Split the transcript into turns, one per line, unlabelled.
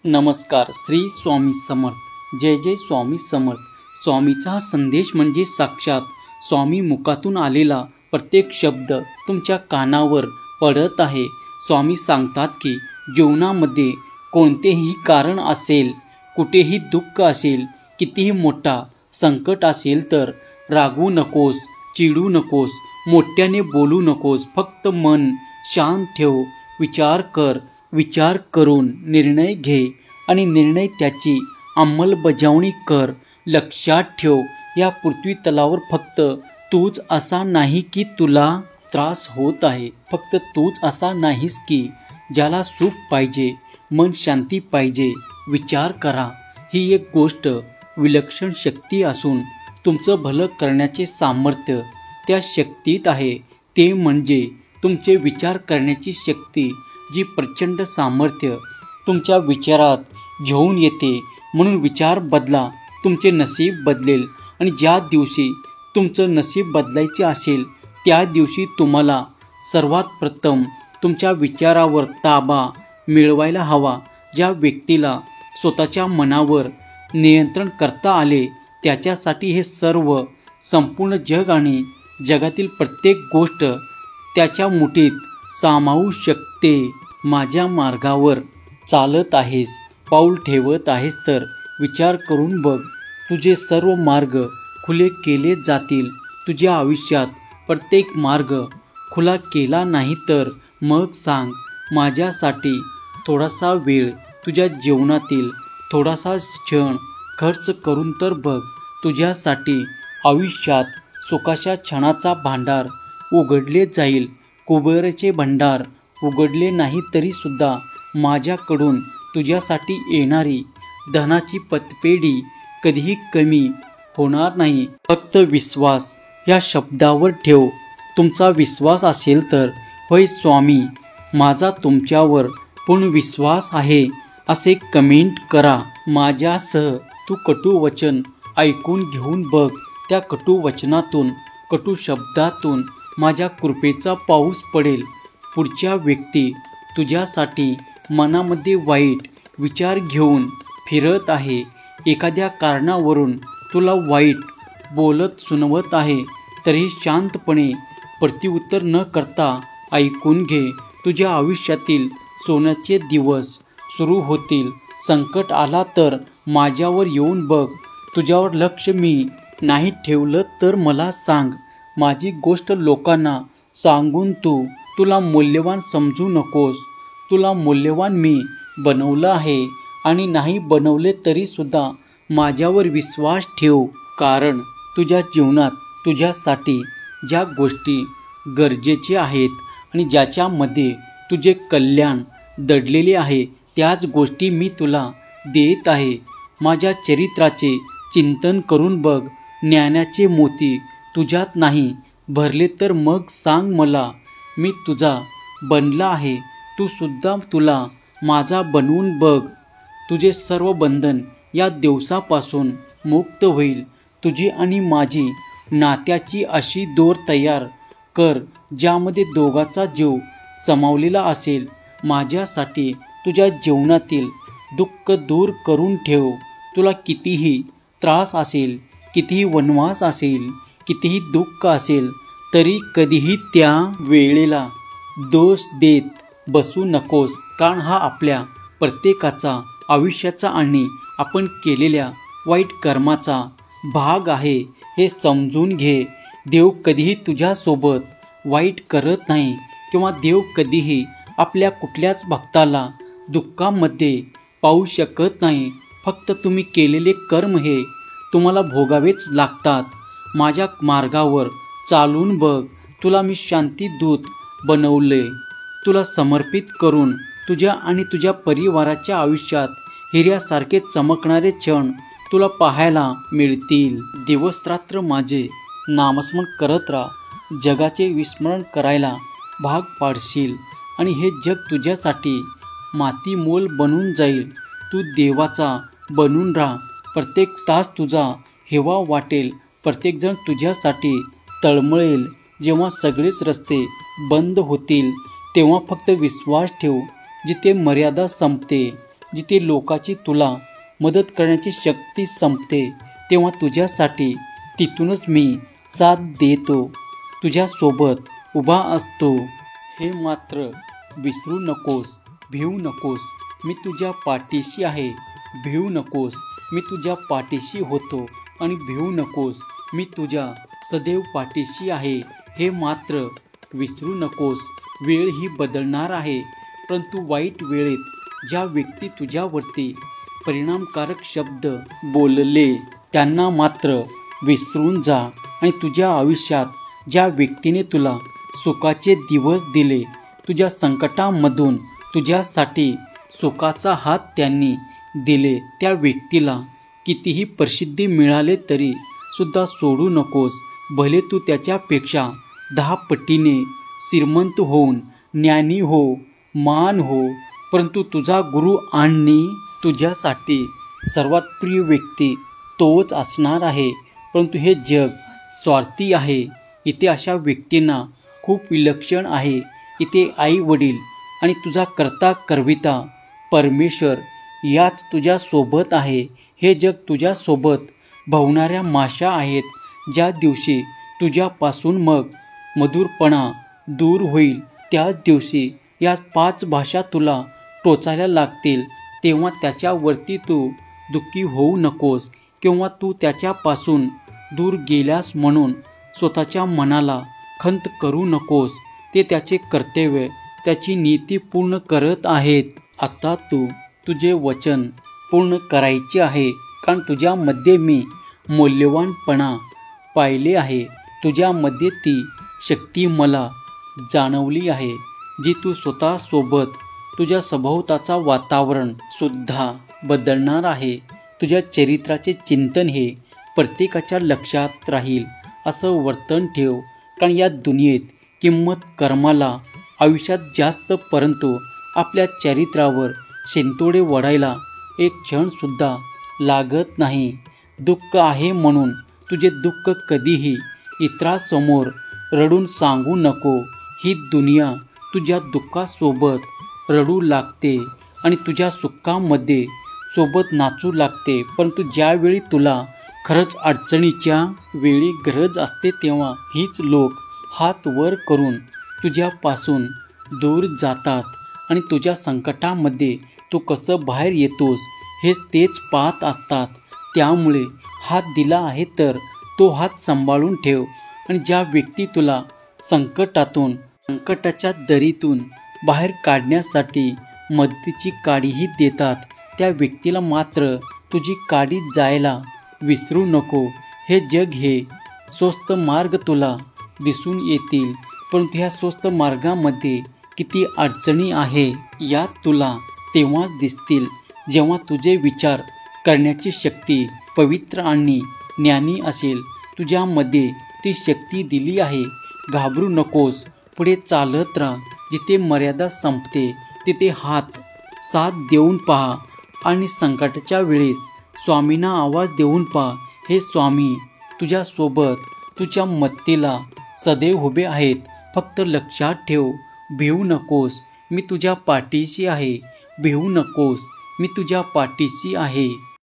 नमस्कार. श्री स्वामी समर्थ. जय जय स्वामी समर्थ. स्वामीचा हा संदेश म्हणजे साक्षात स्वामी मुखातून आलेला प्रत्येक शब्द तुमच्या कानावर पडत आहे. स्वामी सांगतात की जीवनामध्ये कोणतेही कारण असेल, कुठेही दुःख असेल, कितीही मोठा संकट असेल तर रागवू नकोस, चिडू नकोस, मोठ्याने बोलू नकोस. फक्त मन शांत ठेव, विचार कर, विचार करून निर्णय घे आणि निर्णय त्याची अंमलबजावणी कर. लक्षात ठेव, या पृथ्वी तलावर फक्त तूच असा नाही की तुला त्रास होत आहे. फक्त तूच असा नाहीस की ज्याला सुख पाहिजे, मन शांती पाहिजे. विचार करा, ही एक गोष्ट विलक्षण शक्ती असून तुमचं भलं करण्याचे सामर्थ्य त्या शक्तीत आहे. ते म्हणजे तुमचे विचार करण्याची शक्ती, जी प्रचंड सामर्थ्य तुमच्या विचारात घेऊन येते. म्हणून विचार बदला, तुमचे नशीब बदलेल. आणि ज्या दिवशी तुमचं नशीब बदलायचे असेल त्या दिवशी तुम्हाला सर्वात प्रथम तुमच्या विचारावर ताबा मिळवायला हवा. ज्या व्यक्तीला स्वतःच्या मनावर नियंत्रण करता आले त्याच्यासाठी हे सर्व संपूर्ण जग आणि जगातील प्रत्येक गोष्ट त्याच्या मुठीत सामावू शकते. माझ्या मार्गावर चालत आहेस, पाऊल ठेवत आहेस तर विचार करून बघ. तुझे सर्व मार्ग खुले केले जातील. तुझ्या आयुष्यात प्रत्येक मार्ग खुला केला नाही तर मग सांग, माझ्यासाठी थोडासा वेळ तुझ्या जीवनातील थोडासा क्षण खर्च करून तर बघ. तुझ्यासाठी आयुष्यात सुखाच्या क्षणाचा भांडार उघडले जाईल. कुबेराचे भांडार उघडले नाही तरी सुद्धा माझ्याकडून तुझ्यासाठी येणारी धनाची पतपेढी कधीही कमी होणार नाही. फक्त विश्वास या शब्दावर ठेव. तुमचा विश्वास असेल तर, होय स्वामी, माझा तुमच्यावर पूर्ण विश्वास आहे असे कमेंट करा. माझ्यासह तू कटू वचन ऐकून घेऊन बघ. त्या कटू वचनातून, कटू शब्दातून माझ्या कृपेचा पाऊस पडेल. पुढच्या व्यक्ती तुझ्यासाठी मनामध्ये वाईट विचार घेऊन फिरत आहे, एखाद्या कारणावरून तुला वाईट बोलत सुनवत आहे, तरीही शांतपणे प्रत्युत्तर न करता ऐकून घे. तुझ्या आयुष्यातील सोन्याचे दिवस सुरू होतील. संकट आला तर माझ्यावर येऊन बघ. तुझ्यावर लक्ष मी नाही ठेवलं तर मला सांग. माझी गोष्ट लोकांना सांगून तुला मूल्यवान समजू नकोस. तुला मूल्यवान मी बनवलं आहे आणि नाही बनवले तरी सुद्धा माझ्यावर विश्वास ठेव. कारण तुझ्या जीवनात तुझ्यासाठी ज्या गोष्टी गरजेच्या आहेत आणि ज्याच्यामध्ये तुझे कल्याण दडलेले आहे त्याच गोष्टी मी तुला देत आहे. माझ्या चरित्राचे चिंतन करून बघ. ज्ञानाचे मोती तुझ्यात नाही भरले तर मग सांग मला. मी तुझा बनला आहे, तू सुद्धा तुला माझा बनवून बघ. तुझे सर्व बंधन या दिवसापासून मुक्त होईल. तुझी आणि माझी नात्याची अशी दोर तयार कर ज्यामध्ये दोघांचा जीव समावलेला असेल. माझ्यासाठी तुझ्या जीवनातील दुःख दूर करून ठेव. तुला कितीही त्रास असेल, कितीही वनवास असेल, कितीही दुःख असेल तरी कधीही त्या वेळेला दोष देत बसू नकोस. कारण हा आपल्या प्रत्येकाचा आयुष्याचा आणि आपण केलेल्या वाईट कर्माचा भाग आहे, हे समजून घे. देव कधीही तुझ्यासोबत वाईट करत नाही किंवा देव कधीही आपल्या कुठल्याच भक्ताला दुःखामध्ये पाहू शकत नाही. फक्त तुम्ही केलेले कर्म हे तुम्हाला भोगावेच लागतात. माझ्या मार्गावर चालून बघ. तुला मी शांतीदूत बनवले. तुला समर्पित करून तुझ्या आणि तुझ्या परिवाराच्या आयुष्यात हिऱ्यासारखे चमकणारे क्षण तुला पाहायला मिळतील. दिवसरात्र माझे नामस्मरण करत राहा. जगाचे विस्मरण करायला भाग पाडशील आणि हे जग तुझ्यासाठी मातीमोल बनून जाईल. तू देवाचा बनून राहा. प्रत्येक तास तुझा हेवा वाटेल. प्रत्येकजण तुझ्यासाठी तळमळेल. जेव्हा सगळेच रस्ते बंद होतील तेव्हा फक्त विश्वास ठेव. जिथे मर्यादा संपते जिथे लोकाची तुला मदत करण्याची शक्ती संपते, तेव्हा तुझ्यासाठी तिथूनच मी साथ देतो, तुझ्यासोबत उभा असतो. हे मात्र विसरू नकोस, भिवू नकोस. मी तुझ्या पाठीशी आहे. भिवू नकोस, मी तुझ्या पाठीशी होतो. आणि भिवू नकोस, मी तुझ्या सदैव पाठीशी आहे. हे मात्र विसरू नकोस. वेळ ही बदलणार आहे, परंतु वाईट वेळेत ज्या व्यक्ती तुझ्यावरती परिणामकारक शब्द बोलले त्यांना मात्र विसरून जा. आणि तुझ्या आयुष्यात ज्या व्यक्तीने तुला सुखाचे दिवस दिले, तुझ्या संकटामधून तुझ्यासाठी सुखाचा हात त्यांनी दिले, त्या व्यक्तीला कितीही प्रसिद्धी मिळाले तरी सुद्धा सोडू नकोस. भले तू त्याच्यापेक्षा 10 पटीने श्रीमंत होऊन ज्ञानी हो, मान हो, परंतु तुझा गुरु आणि तुझ्यासाठी सर्वात प्रिय व्यक्ती तोच असणार आहे. परंतु हे जग स्वार्थी आहे. इथे अशा व्यक्तींना खूप विलक्षण आहे. इथे आई वडील आणि तुझा करता करविता परमेश्वर याच तुझ्यासोबत आहे. हे जग तुझ्यासोबत भावणाऱ्या माशा आहेत. ज्या दिवशी तुझ्यापासून मग मधुरपणा दूर होईल, त्याच दिवशी या 5 भाषा तुला टोचायला लागतील. तेव्हा त्याच्यावरती तू दुःखी होऊ नकोस किंवा तू त्याच्यापासून दूर गेल्यास म्हणून स्वतःच्या मनाला खंत करू नकोस. ते त्याचे कर्तव्य, त्याची नीती पूर्ण करत आहेत. आता तू तुझे वचन पूर्ण करायचे आहे, कारण तुझ्यामध्ये मी मौल्यवानपणा पाहिले आहे. तुझ्यामध्ये ती शक्ती मला जाणवली आहे, जी तू स्वतःसोबत तुझ्या सभोवताचा वातावरण सुद्धा बदलणार आहे. तुझ्या चरित्राचे चिंतन हे प्रत्येकाच्या लक्षात राहील असं वर्तन ठेव, कारण या दुनियेत किंमत कर्माला आयुष्यात जास्त, परंतु आपल्या चरित्रावर शेंतोडे वढायला एक क्षणसुद्धा लागत नाही. दुःख आहे म्हणून तुझे दुःख कधीही इतरांसमोर रडून सांगू नको. ही दुनिया तुझ्या दुःखासोबत रडू लागते आणि तुझ्या सुखामध्ये सोबत नाचू लागते. परंतु ज्यावेळी तुला खरंच अडचणीच्या वेळी गरज असते, तेव्हा हीच लोक हात वर करून तुझ्यापासून दूर जातात आणि तुझ्या संकटामध्ये तू कसं बाहेर येतोस हे तेच पाहत असतात. त्यामुळे हात दिला आहे तर तो हात सांभाळून ठेव. आणि ज्या व्यक्ती तुला संकटाच्या दरीतून बाहेर काढण्यासाठी मदतीची काडीही देतात, त्या व्यक्तीला मात्र तुझी काडी जायला विसरू नको. हे जग हे स्वस्त मार्ग तुला दिसून येतील, परंतु ह्या स्वस्त मार्गामध्ये किती अडचणी आहे यात तुला तेव्हाच दिसतील जेव्हा तुझे विचार करण्याची शक्ती पवित्र आणि ज्ञानी असेल. तुझ्यामध्ये ती शक्ती दिली आहे. घाबरू नकोस, पुढे चालत राहा. जिथे मर्यादा संपते तिथे हात साथ देऊन पहा आणि संकटाच्या वेळेस स्वामींना आवाज देऊन पहा. हे स्वामी तुझ्यासोबत तुझ्या मदतीला सदैव उभे आहेत. फक्त लक्षात ठेव, भिवू नकोस, मी तुझ्या पाठीशी आहे. भिवू नकोस, मी तुझ्या पाठीशी आहे.